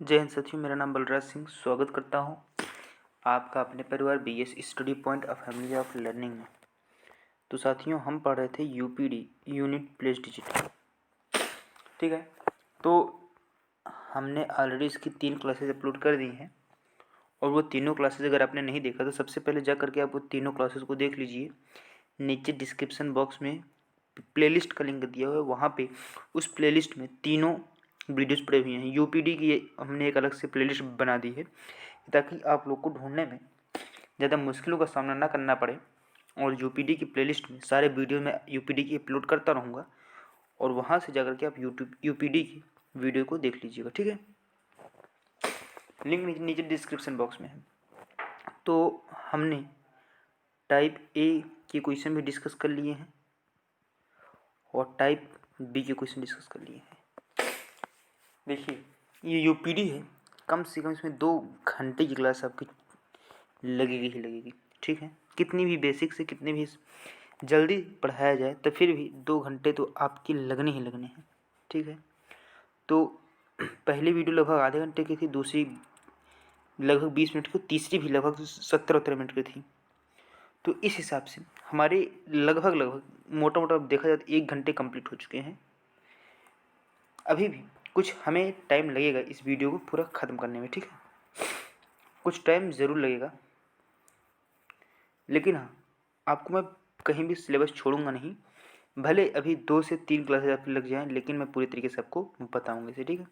जय हिंद साथियों, मेरा नाम बलराज सिंह। स्वागत करता हूं आपका अपने परिवार BS study point of family of learning में। तो साथियों, हम पढ़ रहे थे यूपीडी यूनिट प्लेस डिजिट। ठीक है, तो हमने ऑलरेडी इसकी 3 क्लासेज अपलोड कर दी हैं और वो तीनों क्लासेज अगर आपने नहीं देखा तो सबसे पहले जा करके आप वो तीनों क्लासेज को देख लीजिए। नीचे डिस्क्रिप्शन बॉक्स में प्लेलिस्ट का लिंक दिया हुआ है, वहाँ पे उस प्लेलिस्ट में तीनों वीडियोस पड़े हुए हैं। यूपीडी की हमने एक अलग से प्लेलिस्ट बना दी है ताकि आप लोग को ढूंढने में ज़्यादा मुश्किलों का सामना ना करना पड़े। और यूपीडी की प्लेलिस्ट में सारे वीडियो मैं यूपीडी की अपलोड करता रहूँगा और वहाँ से जाकर के आप यूपीडी की वीडियो को देख लीजिएगा। ठीक है, लिंक नीचे डिस्क्रिप्शन बॉक्स में है। तो हमने टाइप ए के क्वेश्चन भी डिस्कस कर लिए हैं और टाइप बी के क्वेश्चन डिस्कस कर लिए हैं। देखिए, ये यूपीडी है, कम से कम इसमें 2 घंटे की क्लास आपकी लगेगी ही लगेगी। ठीक है, कितनी भी बेसिक से कितनी भी जल्दी पढ़ाया जाए तो फिर भी 2 घंटे तो आपके लगने ही लगने हैं। ठीक है, तो पहली वीडियो लगभग आधे घंटे की थी, दूसरी लगभग 20 मिनट की, तीसरी भी लगभग 17-18 मिनट की थी। तो इस हिसाब से हमारे लगभग मोटा मोटा देखा जाए तो 1 घंटे कंप्लीट हो चुके हैं। अभी भी कुछ हमें टाइम लगेगा इस वीडियो को पूरा ख़त्म करने में। ठीक है, कुछ टाइम ज़रूर लगेगा, लेकिन हाँ, आपको मैं कहीं भी सिलेबस छोड़ूंगा नहीं। भले अभी 2 से 3 क्लासेज आपके लग जाएं, लेकिन मैं पूरी तरीके से आपको बताऊंगा इसे। ठीक है,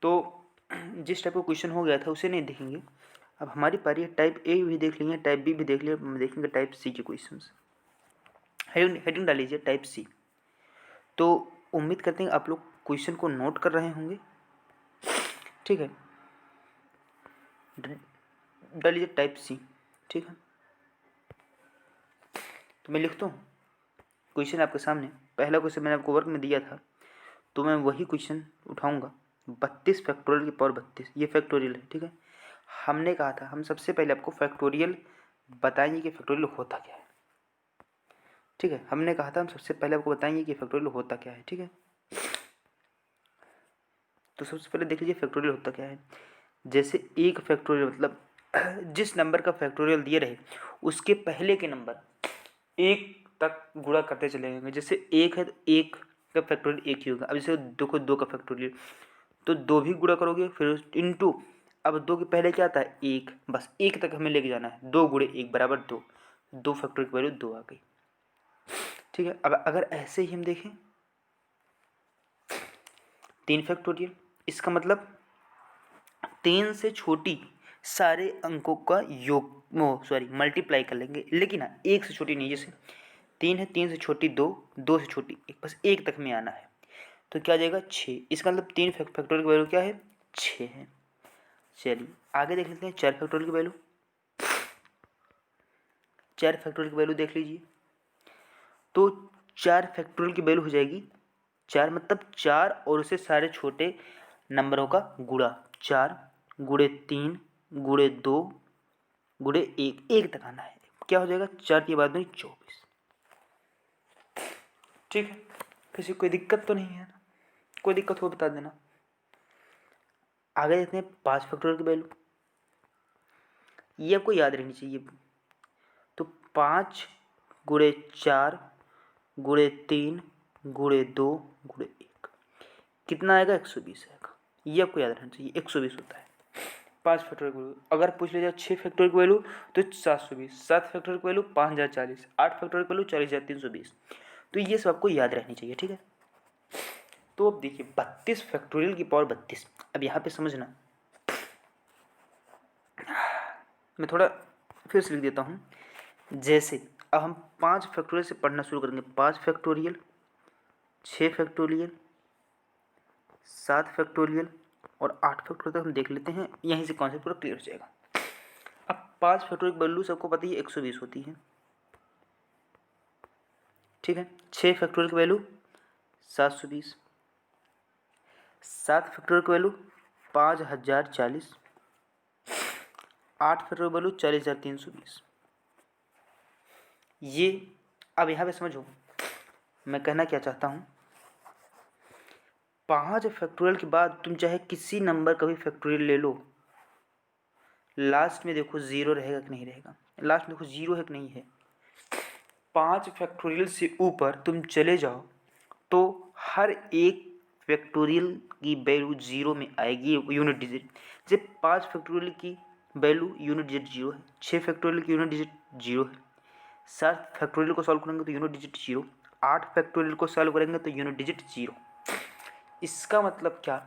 तो जिस टाइप का क्वेश्चन हो गया था उसे नहीं देखेंगे। अब हमारी पारी है, टाइप ए भी देख लेंगे, टाइप बी भी देख लिया, देखेंगे टाइप सी के क्वेश्चन। हेडिंग डाल लीजिए टाइप सी। तो उम्मीद करते हैं आप लोग क्वेश्चन को नोट कर रहे होंगे। ठीक है, डाल लीजिए टाइप सी। ठीक है, तो मैं लिखता हूँ क्वेश्चन आपके सामने। पहला क्वेश्चन मैंने आपको वर्क में दिया था, तो मैं वही क्वेश्चन उठाऊंगा। 32 फैक्टोरियल की पावर 32, ये फैक्टोरियल है। ठीक है, हमने कहा था हम सबसे पहले आपको फैक्टोरियल बताएंगे कि फैक्टोरियल होता क्या है। ठीक है, हमने कहा था हम सबसे पहले आपको बताएंगे कि फैक्टोरियल होता क्या है। ठीक है, तो सबसे पहले देख लीजिए फैक्टोरियल होता क्या है। जैसे एक फैक्टोरियल मतलब जिस नंबर का फैक्टोरियल दिए रहे उसके पहले के नंबर 1 तक गुणा करते चले जाएंगे। जैसे 1 है तो 1 का फैक्टोरियल 1 ही होगा। अब जैसे 2 को 2 का फैक्टोरियल तो 2 भी गुणा करोगे, फिर इंटू। अब 2 के पहले क्या आता है 1, बस 1 तक हमें लेके जाना है। 2 गुणे 1 बराबर 2, 2 फैक्टोरियल की वैल्यू 2 आ गई। ठीक है, अब अगर ऐसे ही हम देखें 3 फैक्टोरियल, इसका मतलब 3 से छोटी सारे अंकों का योग मल्टीप्लाई कर लेंगे। लेकिन हाँ, 1 से छोटी नहीं। जैसे 3 है, 3 से छोटी 2, 2 से छोटी 1, बस 1 तक में आना है। तो क्या आ जाएगा 6। इसका मतलब 3 फैक्टोरियल की वैल्यू क्या है 6 है। चलिए आगे देख लेते हैं 4 फैक्टोरियल की वैल्यू। 4 फैक्टोरियल की वैल्यू देख लीजिए। तो 4 फैक्टोरियल की वैल्यू हो जाएगी 4, मतलब 4 और उससे सारे छोटे नंबरों का गुणा। 4 गुणे 3 गुणे 2 गुणे 1, 1 तक आना है। क्या हो जाएगा 4 के बाद में 24। ठीक है, किसी कोई दिक्कत तो नहीं है ना? कोई दिक्कत हो बता देना। आगे देखते हैं 5 फैक्टोरियल की वैल्यू। ये आपको याद रहनी चाहिए। तो 5 गुणे 4 गुणे 3 गुणे 2 गुणे 1 कितना आएगा 120 आएगा। ये आपको याद रहना चाहिए, 120 होता है 5 फैक्टोरियल की वैल्यू। अगर पूछ लिया जाए 6 फैक्टोरियल की वैल्यू तो 720, 7 फैक्टोरियल की वैल्यू 5040, 8 फैक्टोरियल की वैल्यू 40320। तो ये सब आपको याद रहनी चाहिए। ठीक है, तो अब देखिए 32 फैक्टोरियल की पावर 32। अब यहाँ पे समझना, मैं थोड़ा फिर से लिख देता हूँ। जैसे अब हम 5 फैक्टोरियल से पढ़ना शुरू करेंगे। 5 फैक्टोरियल, 6 फैक्टोरियल, 7 फैक्टोरियल और 8 फैक्टोरियल तक हम देख लेते हैं। यहीं से कॉन्सेप्ट पूरा क्लियर हो जाएगा। अब 5 फैक्टोरियल की वैल्यू सबको पता ही 120 होती है। ठीक है, 6 फैक्टोरियल की वैल्यू 720, 7 फैक्टोरियल की वैल्यू 5040, 8 फैक्टोरियल की वैल्यू 40320। ये अब यहाँ पे समझो मैं कहना क्या चाहता हूँ। 5 फैक्टोरियल के बाद तुम चाहे किसी नंबर का भी फैक्टोरियल ले लो, लास्ट में देखो 0 रहेगा कि नहीं रहेगा। लास्ट में देखो 0 है कि नहीं है। 5 फैक्टोरियल से ऊपर तुम चले जाओ तो हर एक फैक्टोरियल की वैल्यू 0 में आएगी, यूनिट डिजिट। जैसे 5 फैक्टोरियल की वैल्यू यूनिट डिजिट 0 है, 6 फैक्टोरियल की यूनिट डिजिट 0 है, 7 फैक्टोरियल को सॉल्व करेंगे तो यूनिट डिजिट 0, 8 फैक्टोरियल को सॉल्व करेंगे तो यूनिट डिजिट 0। इसका मतलब क्या,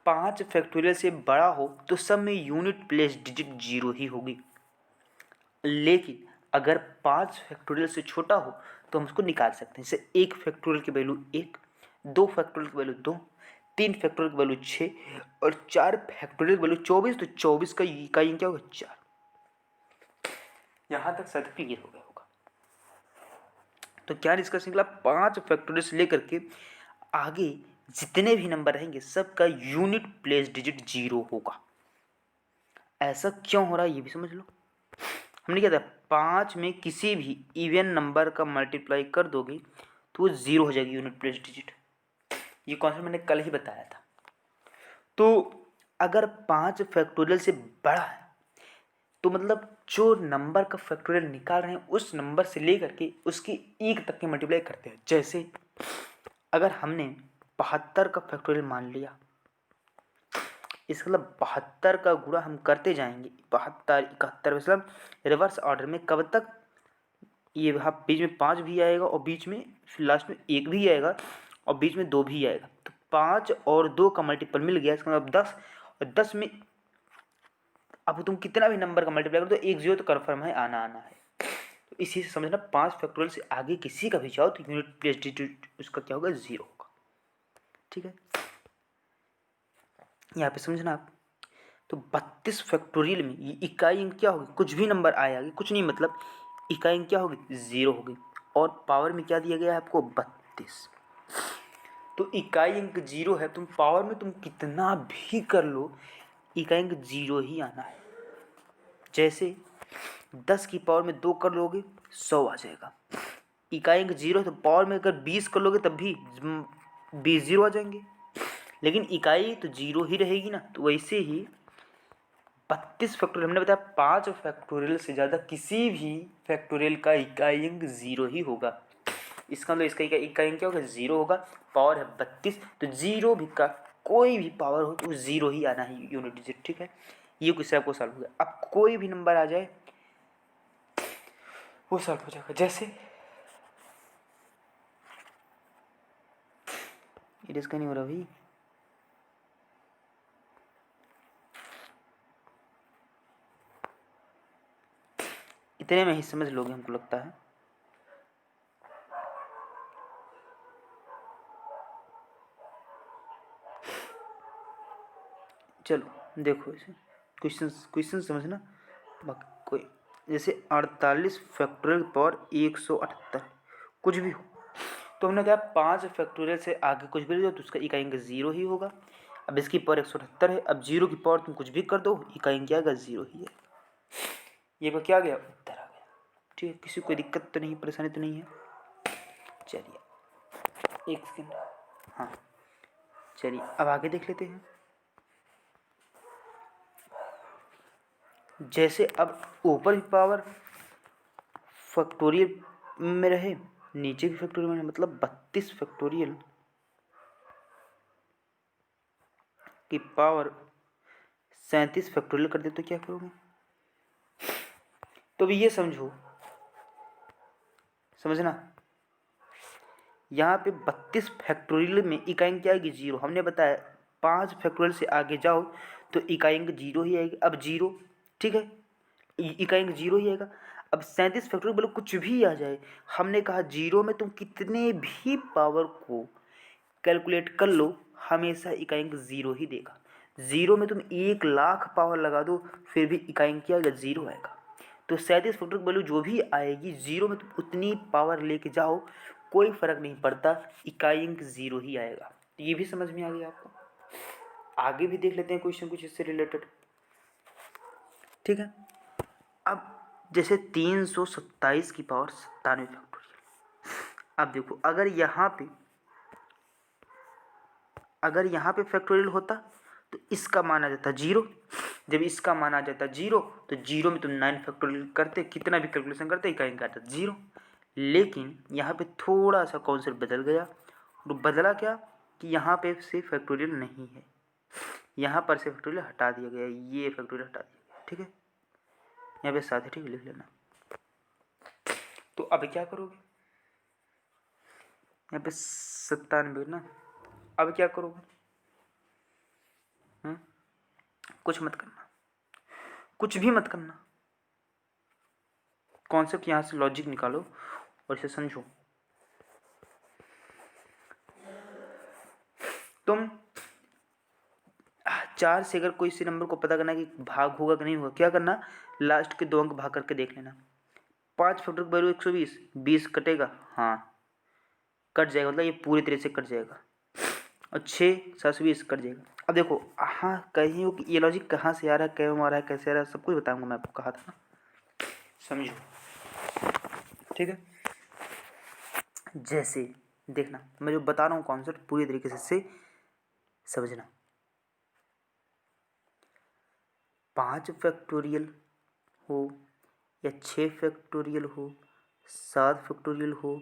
5 फैक्टोरियल से बड़ा हो तो सब में यूनिट प्लेस डिजिट 0 ही होगी। लेकिन अगर 5 फैक्टोरियल से छोटा हो तो हम उसको निकाल सकते हैं। जैसे 1 फैक्टोरियल की वैल्यू 1, 2 फैक्टोरियल की वैल्यू 2, 3 फैक्टोरियल की वैल्यू 6 और 4 फैक्टोरियल की वैल्यू 24। तो 24 का इकाई क्या होगा, 4। यहाँ तक शायद क्लियर हो गया होगा। तो क्या डिस्कस निकला, 5 फैक्टोरियल से लेकर के आगे जितने भी नंबर रहेंगे सबका यूनिट प्लेस डिजिट 0 होगा। ऐसा क्यों हो रहा है ये भी समझ लो। हमने क्या था, 5 में किसी भी इवन नंबर का मल्टीप्लाई कर दोगे तो वो 0 हो जाएगी यूनिट प्लेस डिजिट। ये कॉन्सेप्ट मैंने कल ही बताया था। तो अगर 5 फैक्टोरियल से बड़ा है तो मतलब जो नंबर का फैक्टोरियल निकाल रहे हैं उस नंबर से लेकर के उसकी 1 तक के मल्टीप्लाई करते हैं। जैसे अगर हमने 72 का फैक्टोरियल मान लिया, इसका मतलब 72 का गुणा हम करते जाएंगे, 72, 71, मतलब रिवर्स ऑर्डर में। कब तक, ये बीच में 5 भी आएगा और बीच में लास्ट में 1 भी आएगा और बीच में 2 भी आएगा। तो 5 और 2 का मल्टीपल मिल गया, इसका मतलब 10। और 10 में अब तुम कितना भी नंबर का मल्टीप्लाई करो तो 1 0 तो कन्फर्म है, आना है। तो इसी से समझना, 5 फैक्टोरियल से आगे किसी का भी जाओ तो यूनिट प्लेस डिजिट उसका क्या होगा, 0 होगा। ठीक है, यहाँ पे समझना आप। तो 32 फैक्टोरियल में ये इकाई अंक क्या होगी, कुछ भी नंबर आए आगे, कुछ नहीं, मतलब इकाई अंक क्या होगी, 0 होगी। और पावर में क्या दिया गया है आपको, 32। तो इकाई अंक 0 है, तुम पावर में तुम कितना भी कर लो इकाई अंक 0 ही आना है। जैसे 10 की पावर में 2 कर लोगे 100 आ जाएगा। इकाई अंक 0 है तो पावर में अगर 20 कर लोगे तब भी 20 0 आ जाएंगे, लेकिन इकाई तो 0 ही रहेगी ना। तो वैसे ही 32 फैक्टोरियल, हमने बताया 5 फैक्टोरियल से ज़्यादा किसी भी फैक्टोरियल का इकाई अंक 0 ही होगा। इसका मतलब इसका इकाई अंक क्या होगा, 0 होगा। पावर है 32, तो 0 भी का कोई भी पावर हो तो 0 ही आना है यूनिट डिजिट। ठीक है, ये क्वेश्चन आपको सॉल्व हो गया। अब कोई भी नंबर आ जाए वो सॉल्व हो जाएगा। जैसे इसका नहीं हो रहा भाई, इतने में ही समझ लोगे हमको लगता है। चलो देखो इसे, क्वेश्चन समझना। कोई जैसे 48 फैक्टोरियल पावर 178, कुछ भी हो तो हमने कहा 5 फैक्टोरियल से आगे कुछ भी ले जाओ तो उसका इकाई अंक 0 ही होगा। अब इसकी पावर 178 है, अब 0 की पावर तुम कुछ भी कर दो इकाई अंक क्या आएगा, 0 ही है। ये क्या गया, उत्तर आ गया। ठीक है, किसी को कोई दिक्कत तो नहीं, परेशानी तो नहीं है। चलिए एक सेकेंड, हाँ चलिए अब आगे देख लेते हैं। जैसे अब ऊपर भी पावर फैक्टोरियल में रहे, नीचे भी फैक्टोरियल में, मतलब 32 फैक्टोरियल की पावर 37 फैक्टोरियल कर दे तो क्या करोगे। तो भी ये समझना, यहाँ पे 32 फैक्टोरियल में इकाई अंक क्या आएगी, 0। हमने बताया 5 फैक्टोरियल से आगे जाओ तो इकाई अंक 0 ही आएगी। अब 0, ठीक है, इकाई अंक 0 ही आएगा। अब 37 फैक्टोरियल बोलो कुछ भी आ जाए, हमने कहा 0 में तुम कितने भी पावर को कैलकुलेट कर लो हमेशा इकाई अंक 0 ही देगा। 0 में तुम 1,00,000 पावर लगा दो फिर भी इकाई अंक क्या आएगा, 0 आएगा। तो 37 फैक्टोरियल वैल्यू जो भी आएगी 0 में तुम उतनी पावर लेके जाओ, कोई फर्क नहीं पड़ता, इकाई अंक 0 ही आएगा। तो ये भी समझ में आ गया आपको। आगे भी देख लेते हैं क्वेश्चन कुछ इससे रिलेटेड। ठीक है, अब जैसे 327 की पावर 97 फैक्टोरियल। अब देखो अगर यहाँ पे अगर यहाँ पे फैक्टोरियल होता तो इसका मान आ जाता 0। जब इसका मान आ जाता 0 तो 0 में तुम 9 फैक्टोरियल करते, कितना भी कैलकुलेशन करते, इकाई का आता 0। लेकिन यहाँ पे थोड़ा सा कॉन्सेप्ट बदल गया, और बदला क्या कि यहाँ पे से फैक्टोरियल नहीं है, यहाँ पर से फैक्टोरियल हटा दिया गया, ये फैक्टोरियल हटा दिया गया, ठीक है। यहाँ पे 7 है, ठीक है, लिख लेना। तो अब क्या करोगे, यहाँ पे 97 ना, अब क्या करोगे, कुछ मत करना, कुछ भी मत करना, कॉन्सेप्ट यहाँ से लॉजिक निकालो और इसे समझो। तुम 4 से अगर कोई से नंबर को पता करना है कि भाग होगा कि नहीं होगा, क्या करना, लास्ट के 2 अंक भाग करके देख लेना। 5 फैक्टर की वैल्यू 120, 20 कटेगा, हाँ कट जाएगा, मतलब ये पूरी तरह से कट जाएगा, और 6 720 कट जाएगा। अब देखो हाँ कहीं हो कि ये लॉजिक कहाँ से आ रहा है, क्यों आ रहा है, कैसे आ रहा है, सब कुछ बताऊंगा मैं आपको, कहा था ना, समझो, ठीक है। जैसे देखना, मैं जो बता रहा हूँ कॉन्सेप्ट पूरी तरीके से समझना। 5 फैक्टोरियल हो या 6 फैक्टोरियल हो, 7 फैक्टोरियल हो,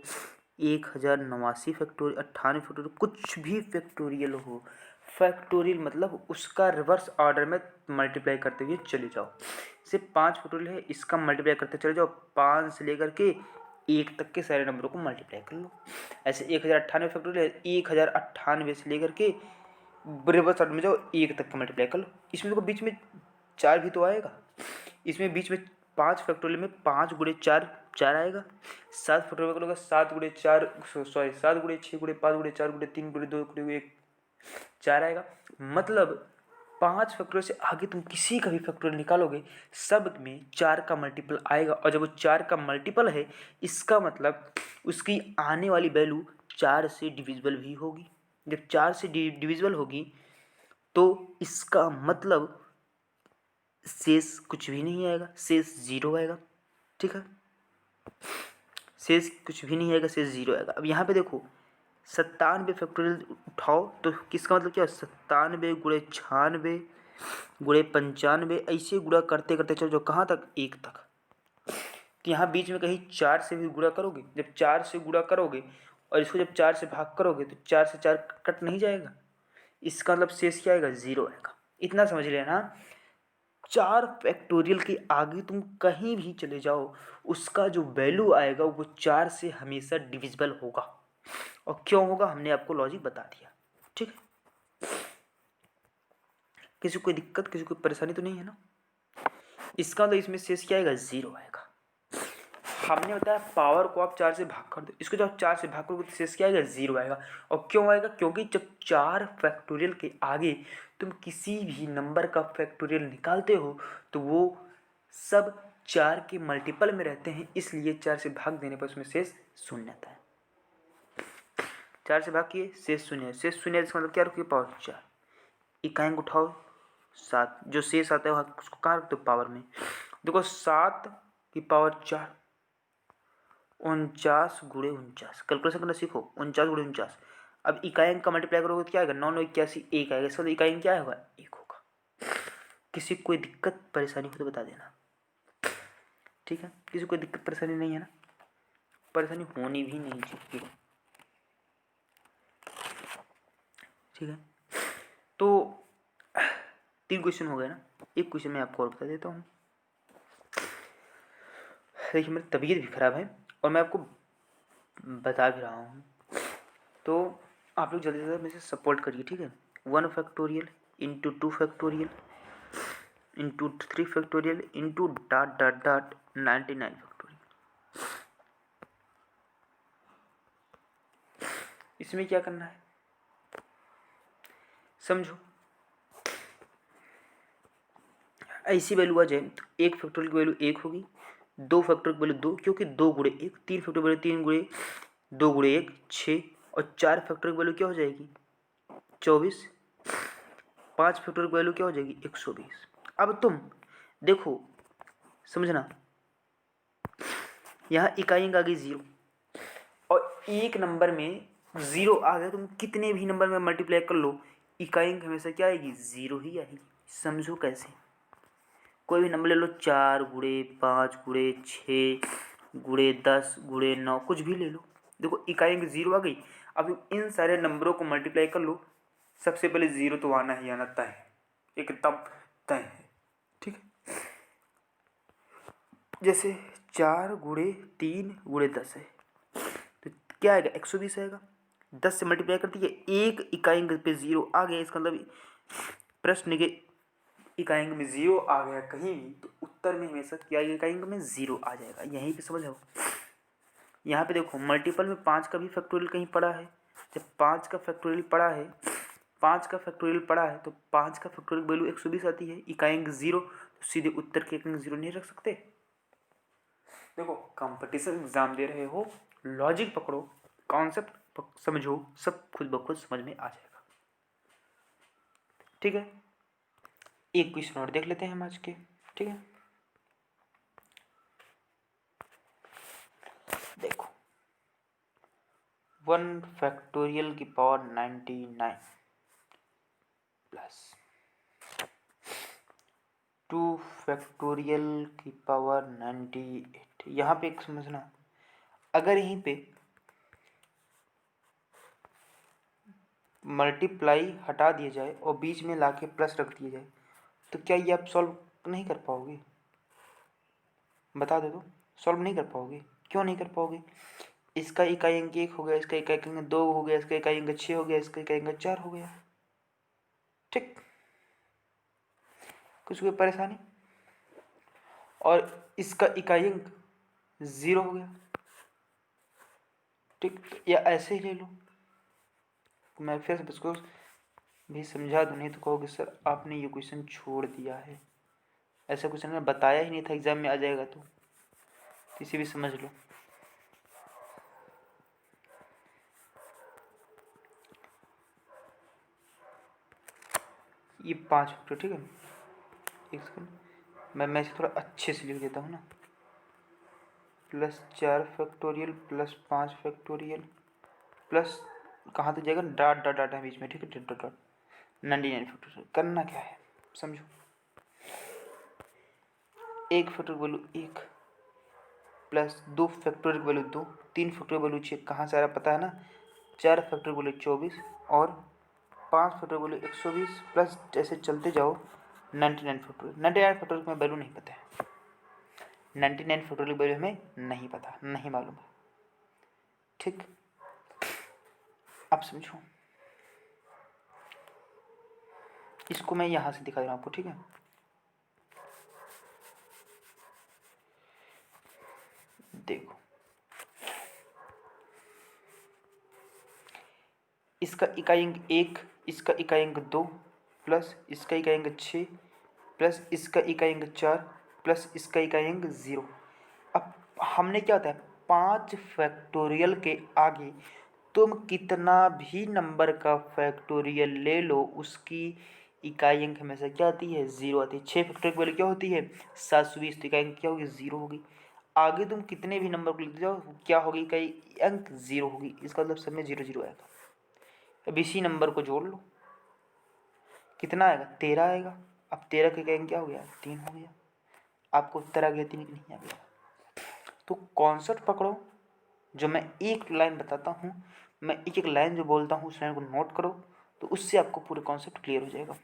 1089 फैक्टोरियल, 98 फैक्टोरियल, कुछ भी फैक्टोरियल हो, फैक्टोरियल मतलब उसका रिवर्स ऑर्डर में मल्टीप्लाई करते हुए चले जाओ। सिर्फ 5 फैक्टोरियल है, इसका मल्टीप्लाई करते चले जाओ, 5 से लेकर के 1 तक के सारे नंबरों को मल्टीप्लाई कर लो। ऐसे 1098 फैक्टोरियल है, 1098 से लेकर के रिवर्स ऑर्डर में जाओ, 1 तक का मल्टीप्लाई कर लो। इसमें देखो बीच में 4 भी तो आएगा, इसमें बीच में 5 फैक्टोरियल में 5 गुणे 4 4 आएगा, 7 फैक्टोरियल करोगे 7 गुणे 4 सॉरी 7 गुणे 6 गुणे 5 गुणे 4 गुणे 3 गुणे 2 गुणे 1 4 आएगा। मतलब 5 फैक्टोरियल से आगे तुम किसी का भी फैक्टोरियल निकालोगे सब में 4 का मल्टीपल आएगा, और जब वो 4 का मल्टीपल है इसका मतलब उसकी आने वाली वैल्यू 4 से डिविजिबल भी होगी। जब 4 से डिविजिबल होगी तो इसका मतलब शेष कुछ भी नहीं आएगा, शेष 0 आएगा, ठीक है, शेष कुछ भी नहीं आएगा, शेष 0 आएगा। अब यहाँ पे देखो 97 फैक्टोरियल उठाओ तो किसका मतलब क्या, 97 गुणे 96 गुणे 95, ऐसे गुणा करते करते चलो जो कहाँ तक, 1 तक। तो यहाँ बीच में कहीं 4 से भी गुणा करोगे, जब 4 से गुणा करोगे और इसको जब 4 से भाग करोगे तो 4 से 4 कट नहीं जाएगा, इसका मतलब शेष क्या आएगा, 0 आएगा। इतना समझ लेना, 4 फैक्टोरियल के आगे तुम कहीं भी चले जाओ उसका जो वैल्यू आएगा वो 4 से हमेशा डिविजिबल होगा, और क्यों होगा हमने आपको लॉजिक बता दिया, ठीक है। किसी को कोई दिक्कत, किसी को परेशानी तो नहीं है ना। इसका मतलब इसमें शेष क्या आएगा, 0 आएगा। हमने बताया पावर को आप 4 से भाग कर दो, इसको जब आप 4 से भाग करोगे तो शेष क्या आएगा, 0 आएगा। और क्यों आएगा, क्योंकि जब 4 फैक्टोरियल के आगे तुम किसी भी नंबर का फैक्टोरियल निकालते हो तो वो सब 4 के मल्टीपल में रहते हैं, इसलिए 4 से भाग देने पर उसमें शेष 0 आता है। 4 से भाग किए शेष 0 है, शेष 0 है इसका मतलब क्या रखिए, पावर 4। इकाई उठाओ 7, जो शेष आता है वहाँ उसको कहाँ रखते हो, पावर में। देखो 7 की पावर 4, 49 गुणे 49, कैलकुलेशन करना सीखो, 49 गुणे 49। अब इकाई का मल्टीप्लाई करोगे तो क्या आएगा, 9 9 81 1 आएगा, इसका इकाई क्या होगा, 1 होगा। किसी को कोई दिक्कत परेशानी हो तो बता देना, ठीक है। किसी को कोई दिक्कत परेशानी नहीं है ना, परेशानी होनी भी नहीं चाहिए, ठीक है। तो 3 क्वेश्चन हो गए ना, एक क्वेश्चन मैं आपको और बता देता हूँ। देखिए मेरी तबीयत भी खराब है और मैं आपको बता भी रहा हूँ, तो आप लोग जल्दी से जल्दी मुझे सपोर्ट करिए, ठीक है। 1 factorial into 2 factorial into 3 factorial into dot dot dot 99 factorial. इसमें क्या करना है समझो, ऐसी वैल्यू आ जाए तो 1 फैक्टोरियल की वैल्यू 1 होगी, 2 फैक्टोरियल की वैल्यू 2, क्योंकि 2 गुणे 1, 3 फैक्टोरियल की वैल्यू 3 गुणे 2 गुणे 1 6, और 4 फैक्टोरियल की वैल्यू क्या हो जाएगी, 24, 5 फैक्टोरियल की वैल्यू क्या हो जाएगी, 120। अब तुम देखो समझना, यहाँ इकाई आ गई 0, और एक नंबर में 0 आ गया, तुम कितने भी नंबर में मल्टीप्लाई कर लो इकाई अंक हमेशा क्या आएगी, 0 ही आएगी। समझो कैसे, कोई भी नंबर ले लो, 4 गुणे 5 गुणे 6 गुणे 10 गुणे 9, कुछ भी ले लो। देखो इकाई अंक 0 आ गई। अब इन सारे नंबरों को मल्टीप्लाई कर लो, सबसे पहले 0 तो आना ही आना तय है, एकदम तय है, ठीक है। जैसे 4 गुणे 3 गुणे 10 है, तो क्या आएगा, 120 आएगा। 10 से मल्टीप्लाई कर दिए, एक इकाई अंक पे 0 आ गया, इसका मतलब प्रश्न के इकाई अंक में 0 आ गया कहीं भी, तो उत्तर में हमेशा क्या इकाई अंक में 0 आ जाएगा। यहीं पे समझ आओ। यहाँ पे देखो मल्टीपल में 5 का भी फैक्टोरियल कहीं पड़ा है। जब 5 का फैक्टोरियल पड़ा है, 5 का फैक्टोरियल पड़ा है, तो 5 का फैक्टोरियल वैल्यू 120 आती है, इकाई अंक 0, तो सीधे उत्तर के अंक 0 नहीं रख सकते। देखो कंपटीशन एग्जाम दे रहे हो, लॉजिक पकड़ो, कॉन्सेप्ट समझो, सब खुद ब खुद समझ में आ जाएगा, ठीक है। एक क्वेश्चन और देख लेते हैं हम आज के, ठीक है। देखो 1 फैक्टोरियल की पावर 99 प्लस 2 फैक्टोरियल की पावर 98। यहाँ पे एक समझना, अगर यहीं पे मल्टीप्लाई हटा दिया जाए और बीच में लाके प्लस रख दिया जाए, तो क्या ये आप सॉल्व नहीं कर पाओगे? बता दो तो, सॉल्व नहीं कर पाओगे। क्यों नहीं कर पाओगे? इसका इकाई अंक 1 हो गया, इसका इकाई अंक 2 हो गया, इसका इकाई अंक 6 हो गया, इसका इकाई अंक 4 हो गया, ठीक। कुछ कोई परेशानी? और इसका इकाई अंक 0 हो गया, ठीक। या ऐसे ही ले लो, मैं फिर से इसको भी समझा दूँ, नहीं तो कहोगे सर आपने ये क्वेश्चन छोड़ दिया है, ऐसा क्वेश्चन मैंने बताया ही नहीं था, एग्जाम में आ जाएगा तो किसी भी समझ लो। ये 5 फैक्टर, ठीक है। एक सेकंड, मैं इसे थोड़ा अच्छे से लिख देता हूँ ना, +4 फैक्टोरियल प्लस 5 फैक्टोरियल प्लस, कहाँ तक जाएगा, डॉट डॉट डॉट है बीच में, ठीक है, डॉट डॉट डॉट 99 फैक्टोरियल। करना क्या है समझो, एक factor value 1 plus 2 factorial value 2, 3 factorial value 6, कहाँ से आ रहा पता है ना, 4 फैक्टोरियल वैल्यू 24 और 5 फैक्टोरियल वैल्यू 120, प्लस जैसे चलते जाओ 99 फैक्टोरियल। 99 फैक्टोरियल में वैल्यू नहीं पता है, 99 फैक्टोरियल वैल्यू हमें नहीं पता, नहीं मालूम है, ठीक। अब समझो, इसको मैं यहाँ से दिखा रहा हूँ आपको, ठीक है। देखो इसका इकाई अंक 1, इसका इकाई अंक 2 प्लस इसका इकाई अंक 6 प्लस इसका इकाई अंक 4 प्लस इसका इकाई अंक 0। अब हमने क्या होता है, 5 फैक्टोरियल के आगे तुम कितना भी नंबर का फैक्टोरियल ले लो, उसकी इकाई अंक हमेशा क्या आती है, 0 आती है। 6 फैक्टोरियल वैल्यू क्या होती है, 720, तो इकाई अंक क्या होगी, 0 होगी। आगे तुम कितने भी नंबर को लिख जाओ, क्या होगी, इकाई अंक 0 होगी, इसका मतलब सब में 0 0 आएगा। अब इसी नंबर को जोड़ लो, कितना आएगा, 13 आएगा। अब 13 का इकाई अंक क्या हो गया, 3 हो गया। आपको उत्तर आ गया 3 कि नहीं आ गया? तो कॉन्सेप्ट पकड़ो, जो मैं एक लाइन बताता हूँ, मैं एक एक लाइन जो बोलता हूँ उस लाइन को नोट करो, तो उससे आपको पूरे कॉन्सेप्ट क्लियर हो जाएगा।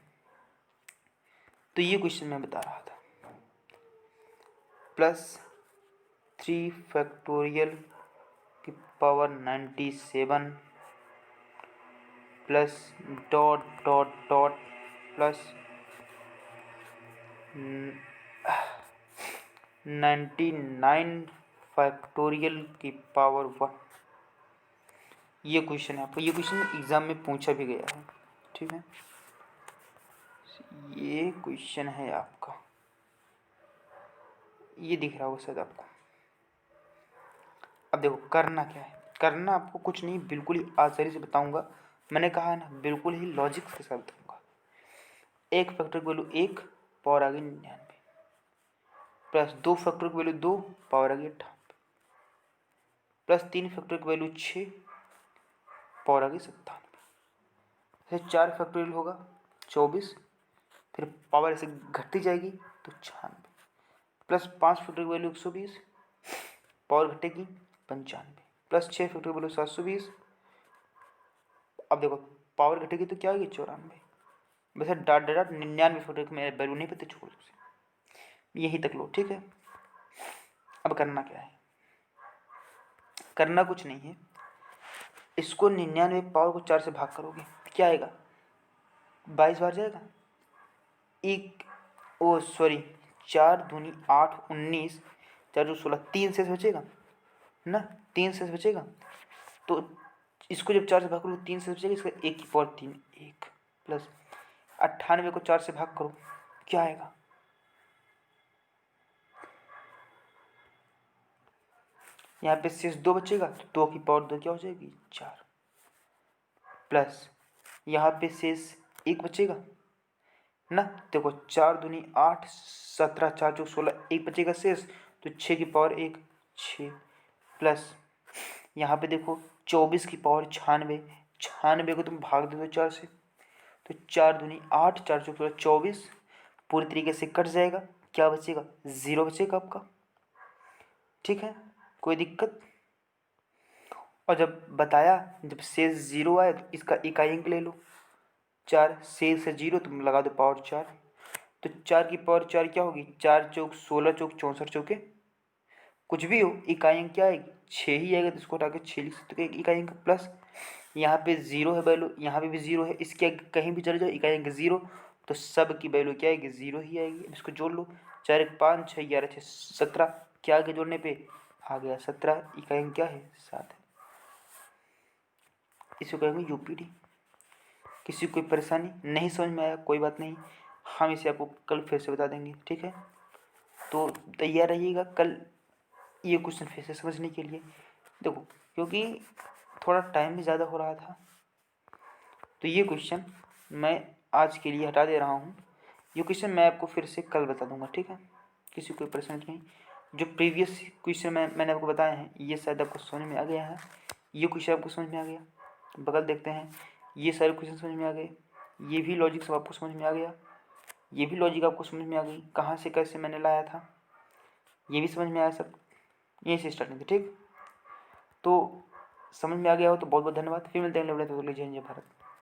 तो ये क्वेश्चन मैं बता रहा था, +3 फैक्टोरियल की power 97 plus dot dot dot plus 99 factorial की पावर 1। ये क्वेश्चन है आपका, ये क्वेश्चन एग्जाम में पूछा भी गया है, ठीक है। ये क्वेश्चन है आपका, ये दिख रहा होगा शायद आपको। अब देखो करना क्या है, करना आपको कुछ नहीं, बिल्कुल ही आसानी से बताऊंगा। मैंने कहा है ना, बिल्कुल ही लॉजिक के साथ बताऊंगा। एक फैक्टर वैल्यू 1 पावर आ गई 99 प्लस 2 फैक्टर वैल्यू 2 पावर आ गई 98 प्लस 3 फैक्टर वैल्यू 6 पावर आ गई 97। जैसे 4 फैक्टोरियल होगा 24, फिर पावर ऐसे घटती जाएगी तो 96, प्लस 5 फैक्टोरियल की वैल्यू 120, पावर घटेगी 95, प्लस 6 फैक्टोरियल की वैल्यू 720। अब देखो पावर घटेगी तो क्या होगी 94। वैसे डाट डाट 99 फैक्टोरियल की मेरे वैल्यू नहीं पता, छोड़ उसे, यहीं तक लो, ठीक है। अब करना क्या है, करना कुछ नहीं है, इसको 99 पावर को 4 से भाग करोगे क्या आएगा, 22 बार जाएगा। एक ओ सॉरी 4 दूनी 8 19, 4 जो 16, 3 शेष बचेगा ना, 3 शेष बचेगा। तो इसको जब 4 से भाग करो 3 शेष बचेगा, इसका 1 की पावर 3 1, प्लस 98 को 4 से भाग करो क्या आएगा, यहाँ पे शेष 2 बचेगा तो 2 की पावर 2 क्या हो जाएगी 4, प्लस यहाँ पे शेष 1 बचेगा ना, देखो 4 दूनी 8 17, 4 जो 16, 1 बचेगा शेष, तो 6 की पावर 1 6, प्लस यहाँ पे देखो 24 की पावर 96, 96 को तुम भाग दे दो 4 से, तो 4 दूनी 8 4 चौक 24, पूरी तरीके से कट जाएगा, क्या बचेगा 0 बचेगा आपका, ठीक है, कोई दिक्कत। और जब बताया जब शेष 0 आए तो इसका इकाई अंक ले लो, 4 शेष है 0 तुम लगा दो पावर 4, तो 4 की पावर 4 क्या होगी, 4 चौक 16 चौक 64 चौके कुछ भी हो, इकाई अंक क्या आएगी 6 ही आएगा, तो इसको हटा के 6 लिख सकते हो इकाई अंक, प्लस यहाँ पे 0 है वैल्यू, यहाँ पे भी 0 है, इसके आगे कहीं भी चले जाओ इकाई अंक 0, तो सब की वैल्यू क्या आएगी 0 ही आएगी। अब इसको जोड़ लो, 4 1 5 6 11 6 17, क्या आगे जोड़ने पे आ गया 17, इकाई अंक क्या है 7 है, इसको कहेंगे यूपीडी। किसी को कोई परेशानी नहीं समझ में आया कोई बात नहीं, हम इसे आपको कल फिर से बता देंगे, ठीक है। तो तैयार रहिएगा कल ये क्वेश्चन फिर से समझने के लिए। देखो क्योंकि थोड़ा टाइम भी ज़्यादा हो रहा था, तो ये क्वेश्चन मैं आज के लिए हटा दे रहा हूँ, ये क्वेश्चन मैं आपको फिर से कल बता दूंगा, ठीक है। किसी कोई परेशानी नहीं, जो प्रीवियस क्वेश्चन मैंने आपको बताए हैं ये शायद आपको समझ में आ गया है, ये क्वेश्चन आपको समझ में आ गया, बगल देखते हैं, ये सारे क्वेश्चन समझ में आ गए, ये भी लॉजिक सब आपको समझ में आ गया, ये भी लॉजिक आपको समझ में आ गई, कहाँ से कैसे मैंने लाया था ये भी समझ में आया, सब यहीं से स्टार्टिंग थी, ठीक। तो समझ में आ गया हो तो बहुत बहुत धन्यवाद, फिर मिलते हैं अगले वीडियो में, तो जय हिंद जय भारत।